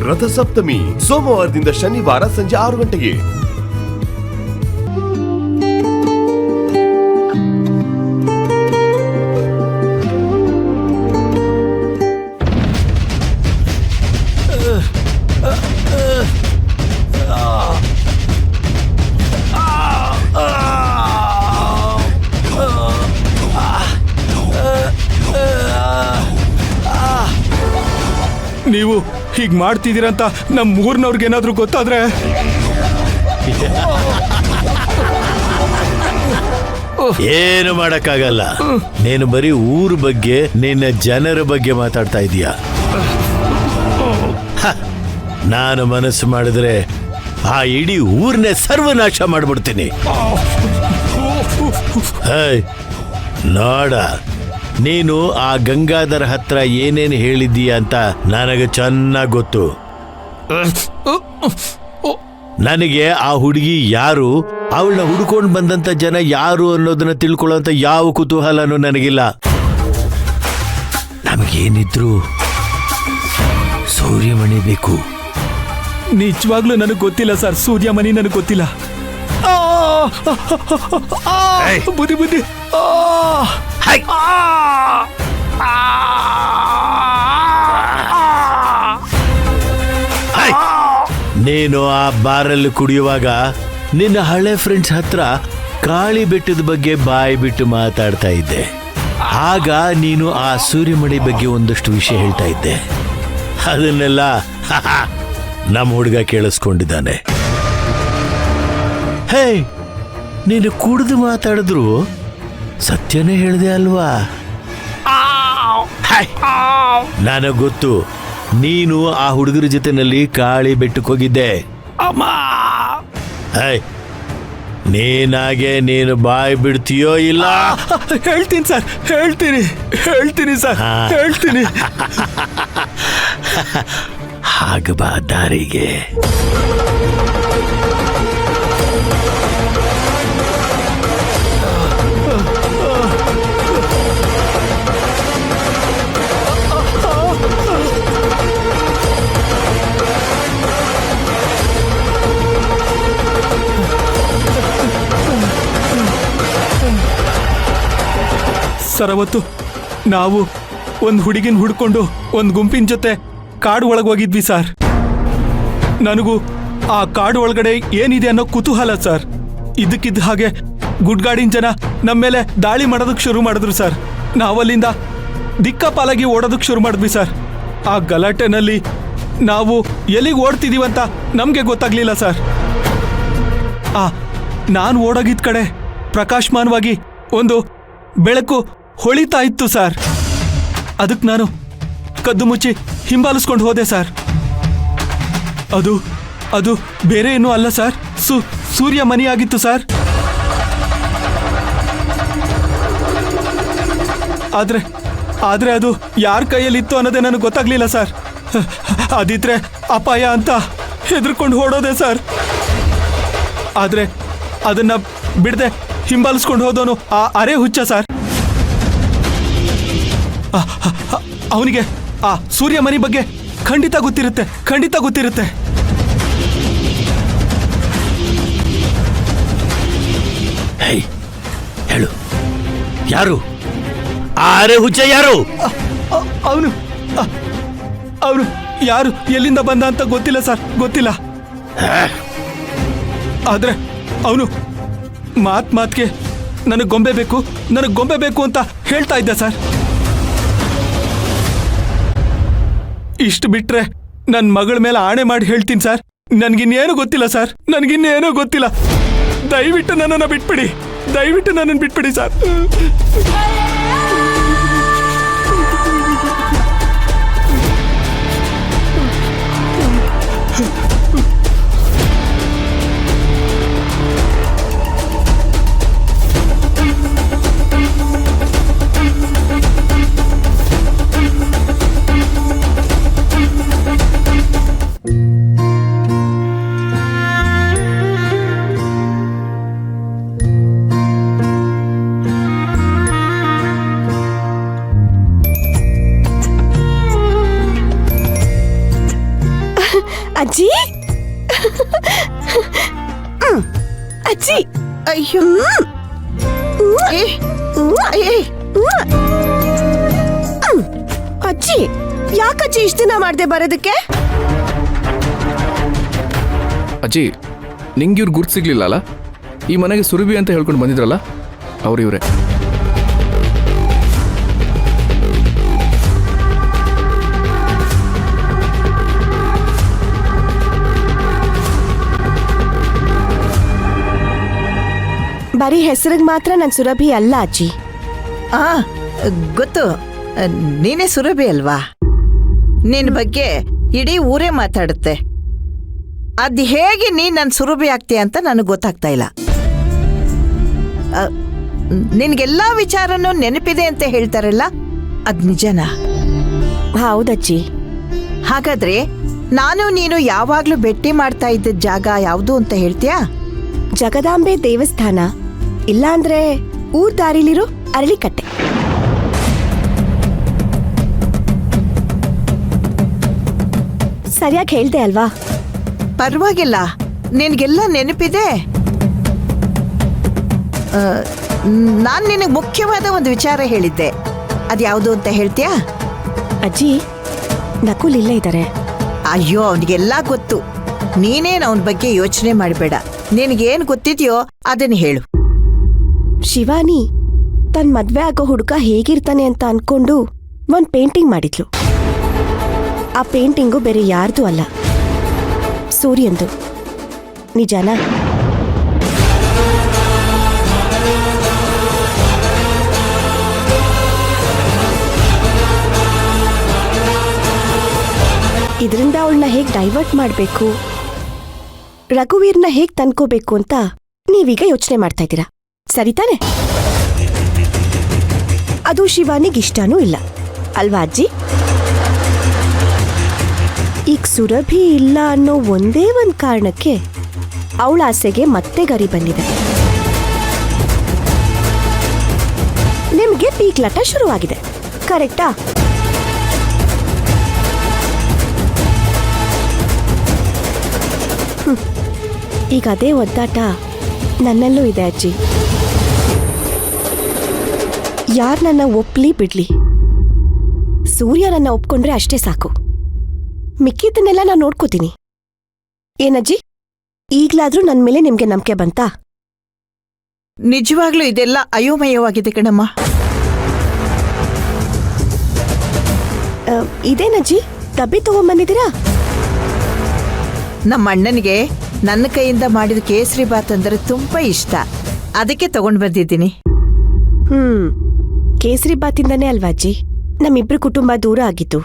ರಥಸಪ್ತಮಿ ಸೋಮವಾರದಿಂದ ಶನಿವಾರ ಸಂಜೆ 6 ಗಂಟೆಗೆ. ನೀವು ಹೀಗ್ ಮಾಡ್ತಿದ್ದೀರಂತ ನಮ್ಮ ಊರ್ನವ್ರಿಗೇನಾದ್ರೂ ಗೊತ್ತಾದ್ರೆ ಏನು ಮಾಡಕ್ಕಾಗಲ್ಲ. ನೀನು ಬರೀ ಊರ ಬಗ್ಗೆ, ನಿನ್ನ ಜನರ ಬಗ್ಗೆ ಮಾತಾಡ್ತಾ ಇದೀಯ. ನಾನು ಮನಸ್ಸು ಮಾಡಿದ್ರೆ ಆ ಇಡೀ ಊರ್ನೇ ಸರ್ವನಾಶ ಮಾಡ್ಬಿಡ್ತೀನಿ. ನೋಡ, ನೀನು ಆ ಗಂಗಾಧರ ಹತ್ರ ಏನೇನು ಹೇಳಿದ್ದೀಯ ಅಂತ ನನಗೆ ಚೆನ್ನಾಗಿ ಗೊತ್ತು. ನನಗೆ ಆ ಹುಡುಗಿ ಯಾರು, ಅವಳನ್ನ ಹುಡ್ಕೊಂಡು ಬಂದಂತ ಜನ ಯಾರು ಅನ್ನೋದನ್ನ ತಿಳ್ಕೊಳ್ಳೋಂತ ಯಾವ ಕುತೂಹಲನೂ ನನಗಿಲ್ಲ. ನಮಗೇನಿದ್ರು ಸೂರ್ಯಮಣಿ ಬೇಕು. ನಿಜವಾಗ್ಲೂ ನನಗೆ ಗೊತ್ತಿಲ್ಲ ಸರ್, ಸೂರ್ಯಮಣಿ ನನಗೆ ಗೊತ್ತಿಲ್ಲ. ಬುದ್ಧಿ ಬುದ್ಧಿ. ನೀನು ಆ ಬಾರಲ್ಲಿ ಕುಡಿಯುವಾಗ ನಿನ್ನ ಹಳೆ ಫ್ರೆಂಡ್ಸ್ ಹತ್ರ ಕಾಳಿ ಬೆಟ್ಟದ ಬಗ್ಗೆ ಬಾಯಿ ಬಿಟ್ಟು ಮಾತಾಡ್ತಾ ಇದ್ದೆ. ಆಗ ನೀನು ಆ ಸೂರ್ಯಮಣಿ ಬಗ್ಗೆ ಒಂದಷ್ಟು ವಿಷಯ ಹೇಳ್ತಾ ಇದ್ದೆ. ಅದನ್ನೆಲ್ಲ ನಮ್ಮ ಹುಡುಗ ಕೇಳಿಸ್ಕೊಂಡಿದ್ದಾನೆ. ಹೇ, ನೀನು ಕುಡಿದು ಮಾತಾಡಿದ್ರು ಸತ್ಯನೇ ಹೇಳಿದೆ ಅಲ್ವಾ? ನನಗೆ ಗೊತ್ತು, ನೀನು ಆ ಹುಡುಗರ ಜೊತೆನಲ್ಲಿ ಕಾಳಿ ಬೆಟ್ಟಕ್ಕೆ ಹೋಗಿದ್ದೆ. ನೀನಾಗೆ ನೀನು ಬಾಯಿ ಬಿಡ್ತೀಯೋ ಇಲ್ಲ? ಹೇಳ್ತೀನಿ ಸರ್, ಹೇಳ್ತೀನಿ ಸರ್, ಹೇಳ್ತೀನಿ. ಹಾಗ ಬಾ ದಾರಿಗೆ. ಸರ್, ಅವತ್ತು ನಾವು ಒಂದು ಹುಡುಗಿನ ಹುಡ್ಕೊಂಡು ಒಂದು ಗುಂಪಿನ ಜೊತೆ ಕಾಡು ಒಳಗೆ ಹೋಗಿದ್ವಿ ಸರ್. ನನಗೂ ಆ ಕಾಡು ಒಳಗಡೆ ಏನಿದೆ ಅನ್ನೋ ಕುತೂಹಲ ಸರ್. ಇದಕ್ಕಿದ್ದ ಹಾಗೆ ಗುಡ್ಗಾಡಿನ ಜನ ನಮ್ಮ ಮೇಲೆ ದಾಳಿ ಮಾಡೋದಕ್ಕೆ ಶುರು ಮಾಡಿದ್ರು ಸರ್. ನಾವಲ್ಲಿಂದ ದಿಕ್ಕಾಪಾಲಾಗಿ ಓಡೋದಕ್ಕೆ ಶುರು ಮಾಡಿದ್ವಿ ಸರ್. ಆ ಗಲಾಟೆನಲ್ಲಿ ನಾವು ಎಲ್ಲಿಗೆ ಓಡ್ತಿದೀವಂತ ನಮಗೆ ಗೊತ್ತಾಗ್ಲಿಲ್ಲ ಸರ್. ನಾನು ಓಡೋಗಿದ್ದ ಕಡೆ ಪ್ರಕಾಶಮಾನವಾಗಿ ಒಂದು ಬೆಳಕು ಹೊಳಿತಾ ಇತ್ತು ಸರ್. ಅದಕ್ಕೆ ನಾನು ಕದ್ದು ಮುಚ್ಚಿ ಹಿಂಬಾಲಿಸ್ಕೊಂಡು ಹೋದೆ ಸರ್. ಅದು ಬೇರೆ ಏನೂ ಅಲ್ಲ ಸರ್, ಸೂರ್ಯಮಣಿ ಆಗಿತ್ತು ಸರ್. ಆದ್ರೆ ಅದು ಯಾರ ಕೈಯಲ್ಲಿತ್ತು ಅನ್ನೋದೇ ನನಗೆ ಗೊತ್ತಾಗ್ಲಿಲ್ಲ ಸರ್. ಅದಿದ್ರೆ ಅಪಾಯ ಅಂತ ಹೆದರ್ಕೊಂಡು ಓಡೋದೆ ಸರ್. ಆದ್ರೆ ಅದನ್ನ ಬಿಡದೆ ಹಿಂಬಾಲಿಸ್ಕೊಂಡು ಹೋದವನು ಆ ಅರೆ ಹುಚ್ಚ ಸರ್. ಅವನಿಗೆ ಆ ಸೂರ್ಯಮಣಿ ಬಗ್ಗೆ ಖಂಡಿತ ಗೊತ್ತಿರುತ್ತೆ. ಹೇಳು, ಯಾರು ಆ ಅರೆ ಹುಚ್ಚ? ಯಾರು ಅವನು ಯಾರು, ಎಲ್ಲಿಂದ ಬಂದ ಅಂತ ಗೊತ್ತಿಲ್ಲ ಸರ್, ಗೊತ್ತಿಲ್ಲ. ಆದ್ರೆ ಅವನು ಮಾತ್ಗೆ ನನಗೆ ಗೊಂಬೆ ಬೇಕು ಅಂತ ಹೇಳ್ತಾ ಇದ್ದ ಸರ್. ಇಷ್ಟು ಬಿಟ್ರೆ ನನ್ನ ಮಗಳ ಮೇಲೆ ಆಣೆ ಮಾಡಿ ಹೇಳ್ತೀನಿ ಸರ್, ನನ್ಗಿನ್ನೇನು ಗೊತ್ತಿಲ್ಲ ಸರ್, ನನ್ಗಿನ್ನೇನೂ ಗೊತ್ತಿಲ್ಲ. ದಯವಿಟ್ಟು ನನ್ನನ್ನು ಬಿಟ್ಬಿಡಿ ಸರ್. ಅಜ್ಜಿ ಅಜ್ಜಿ ಅಯ್ಯೋ ಏ, ಏ, ಅಜ್ಜಿ ಯಾಕಜ್ಜಿ ಇಷ್ಟ ದಿನ ಮಾಡ್ದೆ ಬರೋದಕ್ಕೆ? ಅಜ್ಜಿ ನಿಂಗೆ ಇವ್ರು ಗುರ್ತು ಸಿಗ್ಲಿಲ್ಲ ಅಲ್ಲ? ಈ ಮನೆಗೆ ಸುರಭಿ ಅಂತ ಹೇಳ್ಕೊಂಡು ಬಂದಿದ್ರಲ್ಲ ಅವ್ರು ಇವರೇ. ಬರೀ ಹೆಸರಿಗೆ ಮಾತ್ರ ನನ್ ಸುರಭಿ ಅಲ್ಲ ಅಜ್ಜಿ. ಆ ಗೊತ್ತು, ನೀನೇ ಸುರಭಿ ಅಲ್ವಾ? ನಿನ್ ಬಗ್ಗೆ ಇಡೀ ಊರೇ ಮಾತಾಡುತ್ತೆ. ಅದ್ ಹೇಗೆ ನೀನ್ ನನ್ ಸುರಭಿ ಆಗ್ತೀಯ ಅಂತ ನನಗೆ ಗೊತ್ತಾಗ್ತಾ ಇಲ್ಲ. ನಿನ್ಗೆಲ್ಲಾ ವಿಚಾರನೂ ನೆನಪಿದೆ ಅಂತ ಹೇಳ್ತಾರಲ್ಲ, ಅದ್ ನಿಜನಾ? ಹೌದಜ್ಜಿ. ಹಾಗಾದ್ರೆ ನಾನು ನೀನು ಯಾವಾಗ್ಲೂ ಭೇಟಿ ಮಾಡ್ತಾ ಇದ್ದ ಜಾಗ ಯಾವುದು ಅಂತ ಹೇಳ್ತೀಯಾ? ಜಗದಾಂಬೆ ದೇವಸ್ಥಾನ, ಇಲ್ಲಾಂದ್ರೆ ಊರ್ ದಾರಿಲಿರೋ ಅರಳಿಕಟ್ಟೆ. ಸರಿಯಾಗಿ ಹೇಳ್ದೆ ಅಲ್ವಾ? ಪರವಾಗಿಲ್ಲ, ನಿನ್ಗೆಲ್ಲ ನೆನಪಿದೆ. ನಾನ್ ನಿನಗೆ ಮುಖ್ಯವಾದ ಒಂದು ವಿಚಾರ ಹೇಳಿದ್ದೆ, ಅದ್ಯಾವುದು ಅಂತ ಹೇಳ್ತೀಯಾ? ಅಜ್ಜಿ, ನಕುಲ್ ಇಲ್ಲೇ ಇದ್ದಾರೆ. ಅಯ್ಯೋ, ಅವನಿಗೆಲ್ಲ ಗೊತ್ತು. ನೀನೇನು ಅವನ ಬಗ್ಗೆ ಯೋಚನೆ ಮಾಡಬೇಡ. ನಿನಗೇನು ಗೊತ್ತಿದೆಯೋ ಅದನ್ನ ಹೇಳು. ಶಿವಾನಿ ತನ್ ಮದ್ವೆ ಆಗೋ ಹುಡುಗ ಹೇಗಿರ್ತಾನೆ ಅಂತ ಅನ್ಕೊಂಡು ಒಂದ್ ಪೇಂಟಿಂಗ್ ಮಾಡಿದ್ಲು. ಆ ಪೇಂಟಿಂಗು ಬೇರೆ ಯಾರ್ದು ಅಲ್ಲ, ಸೂರ್ಯಂದು. ನಿಜಾನಾ? ಇದರಿಂದ ಅವಳನ್ನ ಹೇಗ್ ಡೈವರ್ಟ್ ಮಾಡಬೇಕು, ರಘುವೀರ್ನ ಹೇಗ್ ತಂದ್ಕೋಬೇಕು ಅಂತ ನೀವೀಗ ಯೋಚನೆ ಮಾಡ್ತಾ ಇದ್ದೀರಾ, ಸರಿ ತಾನೆ? ಅದು ಶಿವಾನಿಗ್ ಇಷ್ಟನೂ ಇಲ್ಲ ಅಲ್ವಾ ಅಜ್ಜಿ? ಈಗ ಸುರಭಿ ಇಲ್ಲ ಅನ್ನೋ ಒಂದೇ ಒಂದ್ ಕಾರಣಕ್ಕೆ ಅವಳ ಆಸೆಗೆ ಮತ್ತೆ ಗರಿ ಬಂದಿದೆ. ನಿಮ್ಗೆ ಪೀಕ್ಲಾಟ ಶುರುವಾಗಿದೆ, ಕರೆಕ್ಟಾ? ಈಗ ಅದೇ ಒದ್ದಾಟ ನನ್ನಲ್ಲೂ ಇದೆ ಅಜ್ಜಿ. ಯಾರ್ ನನ್ನ ಒಪ್ಲಿ ಬಿಡ್ಲಿ, ಸೂರ್ಯ ನನ್ನ ಒಪ್ಕೊಂಡ್ರೆ ಅಷ್ಟೇ ಸಾಕು. ಮಿಕ್ಕಿದ್ದನ್ನೆಲ್ಲ ನಾನು ನೋಡ್ಕೋತೀನಿ. ಏನಜ್ಜಿ, ಈಗ್ಲಾದ್ರೂ ನನ್ ಮೇಲೆ ನಿಮ್ಗೆ ನಂಬಿಕೆ ಬಂತಾ? ನಿಜವಾಗ್ಲೂ ಇದೆಲ್ಲ ಅಯೋಮಯವಾಗಿದೆ ಕಣಮ್ಮ. ಇದೇನಜ್ಜಿ, ಡಬ್ಬಿ ತಗೊಂಡ್ಬಂದಿದ್ದೀರಾ? ನಮ್ಮ ಅಣ್ಣನಿಗೆ ನನ್ನ ಕೈಯಿಂದ ಮಾಡಿದ ಕೇಸರಿ ಬಾತ್ ಅಂದ್ರೆ ತುಂಬಾ ಇಷ್ಟ, ಅದಕ್ಕೆ ತಗೊಂಡ್ ಬಂದಿದ್ದೀನಿ. ಕೇಸರಿ ಬಾತಿಂದಾನೇ ಅಲ್ವಾ ಅಜ್ಜಿ ನಮ್ಮಿಬ್ರು ಕುಟುಂಬ ದೂರ ಆಗಿತ್ತು?